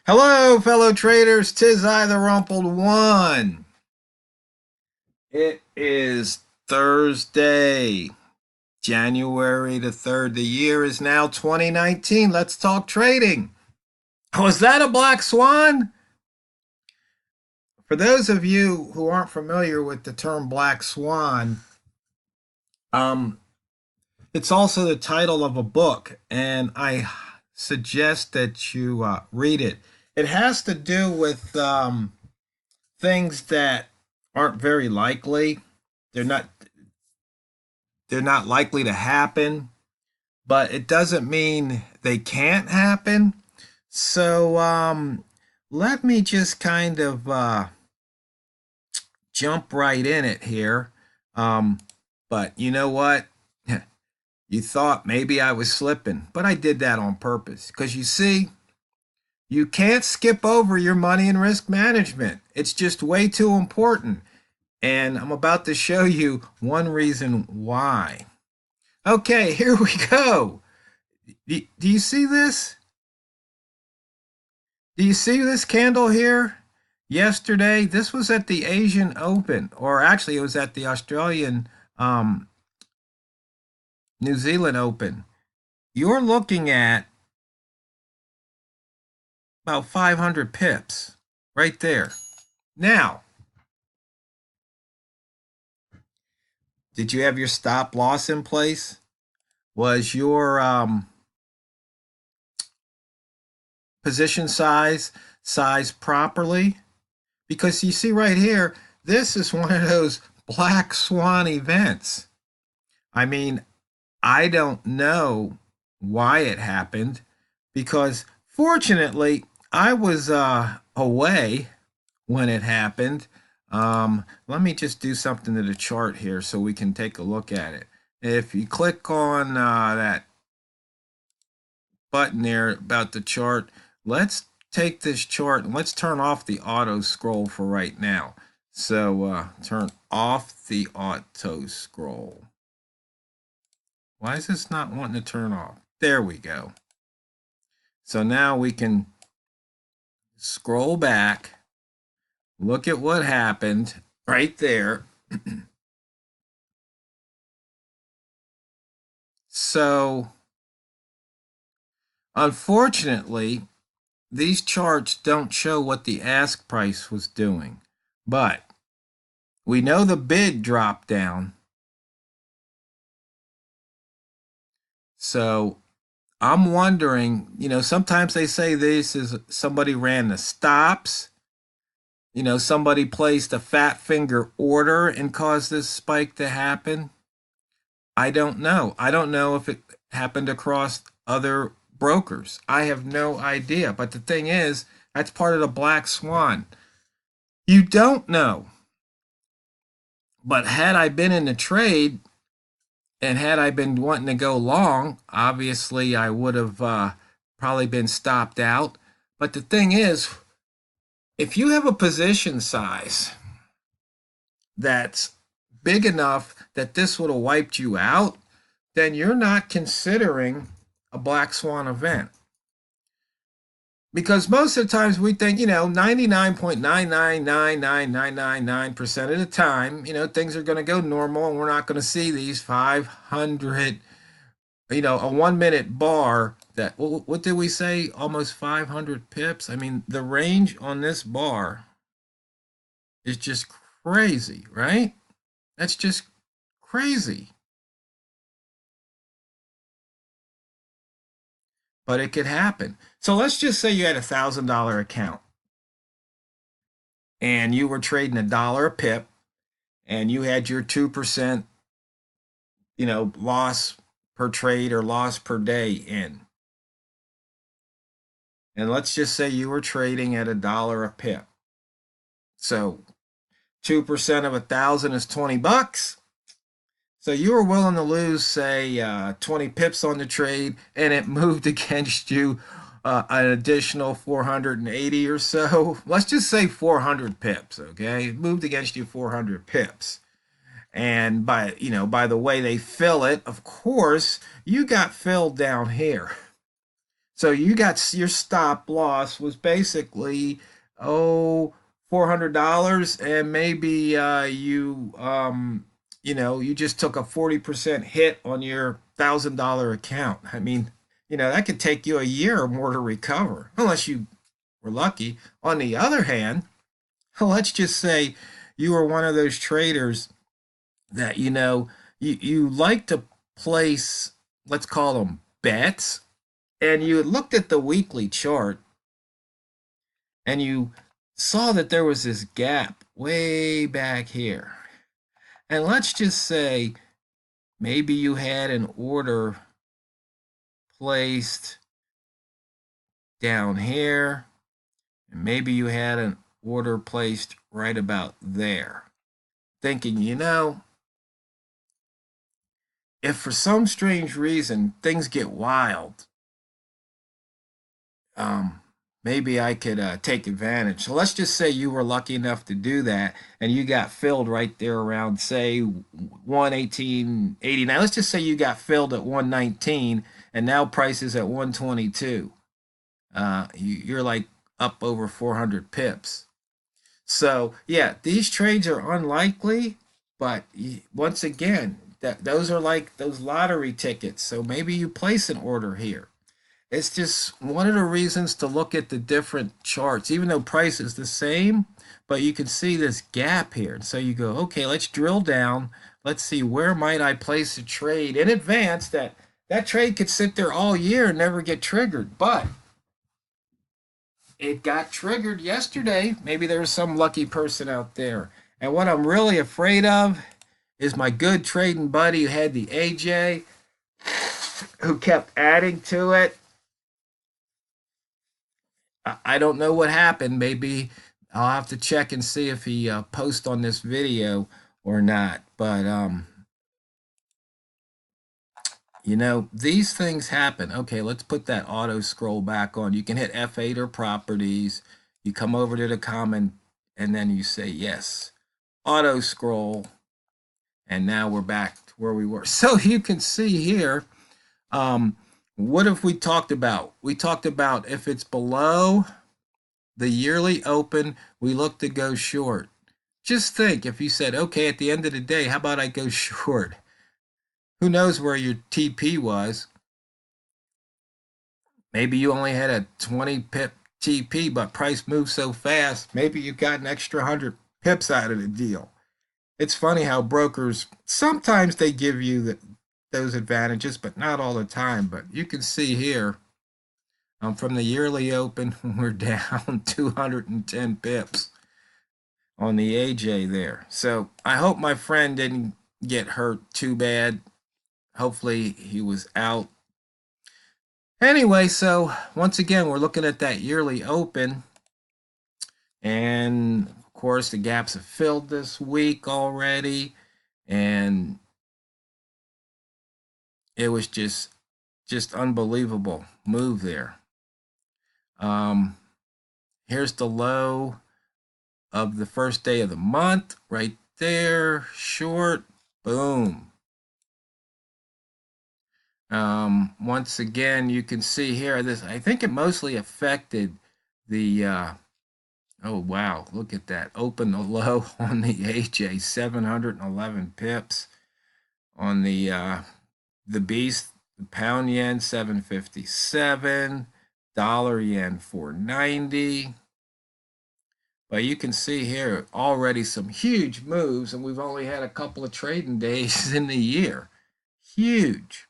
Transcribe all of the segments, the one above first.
Hello, fellow traders. 'Tis I, the Rumpled One. It is Thursday, January the 3rd. The year is now 2019. Let's talk trading. Was that a black swan? For those of you who aren't familiar with the term black swan, um, it's also the title of a book, and I suggest that you read it. It has to do with things that aren't very likely. They're not they're not likely to happen, but it doesn't mean they can't happen. So let me just kind of jump right in it here. But you know what? You thought maybe I was slipping, but I did that on purpose because you see, you can't skip over your money and risk management. It's just way too important. And I'm about to show you one reason why. Okay, here we go. Do you see this? Do you see this candle here? Yesterday, this was at the Asian Open, or actually, it was at the Australian New Zealand Open. You're looking at about 500 pips right there. Now, did you have your stop loss in place? Was your position size properly? Because you see right here, this is one of those black swan events. I mean, I don't know why it happened because fortunately I was away when it happened. Let me just do something to the chart here so we can take a look at it. If you click on that button there about the chart, let's take this chart and let's turn off the auto scroll for right now. So turn off the auto scroll. Why is this not wanting to turn off? There we go. So now we can scroll back, look at what happened right there. So unfortunately, these charts don't show what the ask price was doing, but we know the bid dropped down. So I'm wondering, sometimes they say this is somebody ran the stops, somebody placed a fat finger order and caused this spike to happen. I don't know. I don't know if it happened across other brokers. I have no idea. But the thing is, that's part of the black swan. You don't know. But had I been in the trade and had I been wanting to go long, obviously I would have probably been stopped out. But the thing is, if you have a position size that's big enough that this would have wiped you out, then you're not considering a black swan event. Because most of the times we think, 99.9999999% of the time, things are going to go normal and we're not going to see these 500, a 1 minute bar that, what did we say? Almost 500 pips. I mean, the range on this bar is just crazy, right? That's just crazy. But it could happen. So let's just say you had $1,000 account and you were trading $1 a pip and you had your 2%, loss per trade or loss per day in. And let's just say you were trading at $1 a pip. So 2% of 1,000 is $20. So you were willing to lose, say, 20 pips on the trade, and it moved against you an additional 480 or so. Let's just say 400 pips, okay? It moved against you 400 pips. And by the way they fill it, of course, you got filled down here. So you got your stop loss was basically, oh, $400, and maybe you just took a 40% hit on your $1,000 account. I mean, that could take you a year or more to recover, unless you were lucky. On the other hand, let's just say you were one of those traders that you like to place, let's call them bets, and you looked at the weekly chart and you saw that there was this gap way back here. And let's just say maybe you had an order placed down here, and maybe you had an order placed right about there, thinking, if for some strange reason things get wild, um, maybe I could take advantage. So let's just say you were lucky enough to do that, and you got filled right there around, say, 118.89. Let's just say you got filled at 119, and now price is at 122. You're like up over 400 pips. So yeah, these trades are unlikely, but once again, those are like those lottery tickets. So maybe you place an order here. It's just one of the reasons to look at the different charts, even though price is the same, but you can see this gap here. And so you go, okay, let's drill down. Let's see, where might I place a trade in advance that trade could sit there all year and never get triggered. But it got triggered yesterday. Maybe there's some lucky person out there. And what I'm really afraid of is my good trading buddy who had the AJ, who kept adding to it. I don't know what happened. Maybe I'll have to check and see if he posts on this video or not. But these things happen. Okay, let's put that auto scroll back on. You can hit F8 or properties. You come over to the comment, and then you say yes. Auto scroll, and now we're back to where we were. So you can see here, what have we talked about? We talked about if it's below the yearly open, we look to go short. Just think, if you said, okay, at the end of the day, how about I go short? Who knows where your TP was? Maybe you only had a 20 pip TP, but price moved so fast, maybe you got an extra 100 pips out of the deal. It's funny how brokers, sometimes they give you those advantages, but not all the time. But you can see here, from the yearly open, we're down 210 pips on the AJ there. So I hope my friend didn't get hurt too bad. Hopefully he was out. Anyway, so once again, we're looking at that yearly open. And of course, the gaps have filled this week already. And it was just unbelievable move there. Here's the low of the first day of the month right there, short, boom. Once again, you can see here, this, I think it mostly affected the, oh wow, look at that, open the low on the AJ, 711 pips. On the beast, the pound yen, 757, dollar yen, 490. But you can see here already some huge moves, and we've only had a couple of trading days in the year. Huge.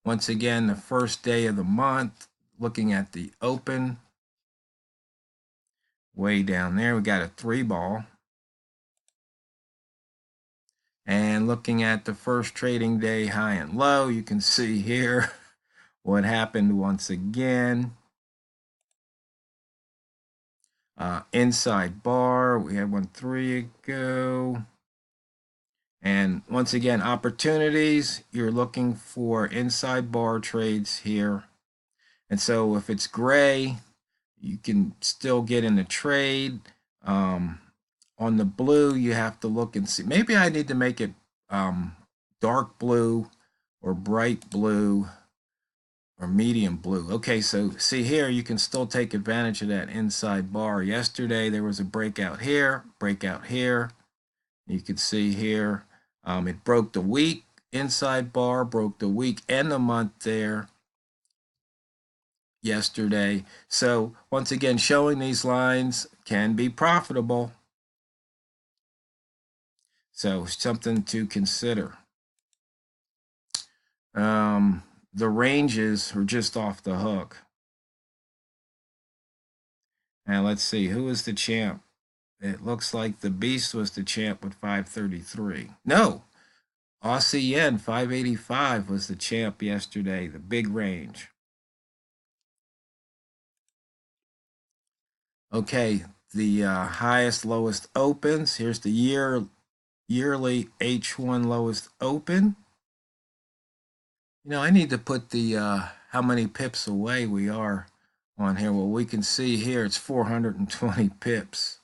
Once again, the first day of the month, looking at the open, way down there, we got a 3-ball. And looking at the first trading day high and low, you can see here what happened once again. Inside bar, we had 1-3 ago. And once again, opportunities, you're looking for inside bar trades here. And so if it's gray, you can still get in the trade. On the blue, you have to look and see. Maybe I need to make it dark blue or bright blue. or medium blue. Okay, so see here, you can still take advantage of that inside bar. Yesterday, there was a breakout here. You can see here, it broke the week inside bar, broke the week and the month there yesterday. So once again, showing these lines can be profitable. So something to consider. The ranges are just off the hook. Now let's see, who is the champ? It looks like the Beast was the champ with 533. No, Aussie Yen 585 was the champ yesterday, the big range. Okay, the highest, lowest opens. Here's the yearly H1 lowest open. You know, I need to put the how many pips away we are on here. Well, we can see here it's 420 pips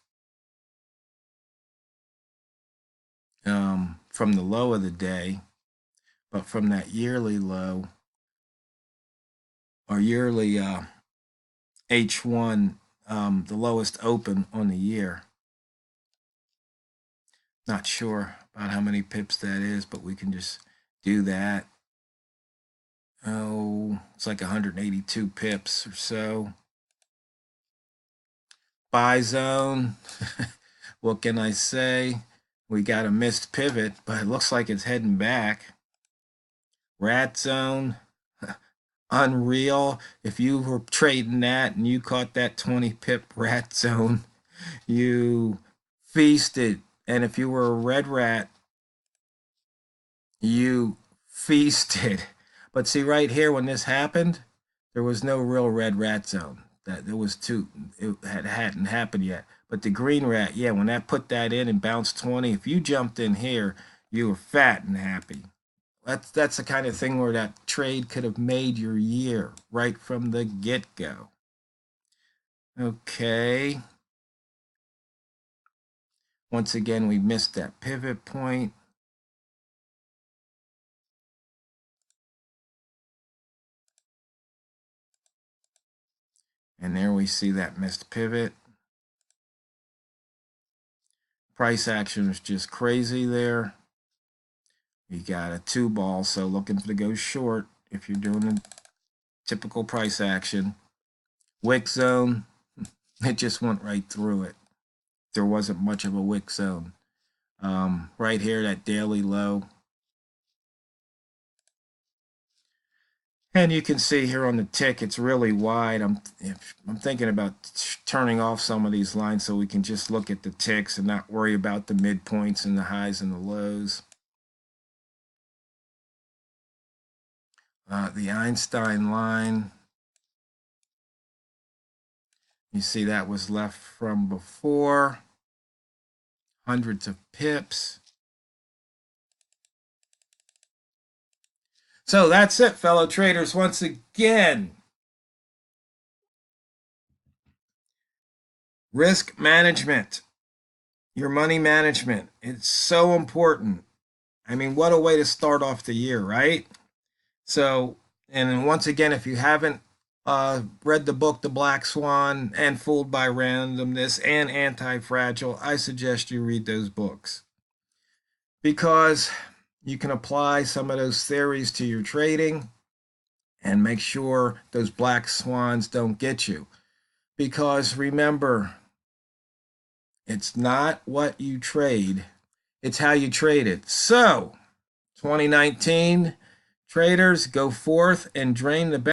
from the low of the day, but from that yearly low or yearly H1, the lowest open on the year. Not sure about how many pips that is, but we can just do that. Oh, it's like 182 pips or so. Buy zone. What can I say? We got a missed pivot, but it looks like it's heading back. Rat zone. Unreal. If you were trading that and you caught that 20 pip rat zone, you feasted. And if you were a red rat, you feasted. But see right here, when this happened, there was no real red rat zone. That there was two. It hadn't happened yet. But the green rat, yeah, when that put that in and bounced 20, if you jumped in here, you were fat and happy. That's the kind of thing where that trade could have made your year right from the get-go. Okay. Once again, we missed that pivot point. And there we see that missed pivot. Price action is just crazy there. You got a 2-ball, so looking to go short if you're doing a typical price action. Wick zone, it just went right through it. There wasn't much of a wick zone. Right here, that daily low. And you can see here on the tick, it's really wide. I'm thinking about turning off some of these lines so we can just look at the ticks and not worry about the midpoints and the highs and the lows. The Einstein line. You see that was left from before. Hundreds of pips. So that's it, fellow traders. Once again, risk management, your money management, it's so important. I mean, what a way to start off the year, right? So, and once again, if you haven't read the book, The Black Swan and Fooled by Randomness and Anti-Fragile, I suggest you read those books because you can apply some of those theories to your trading and make sure those black swans don't get you. Because remember, it's not what you trade, it's how you trade it. So, 2019, traders, go forth and drain the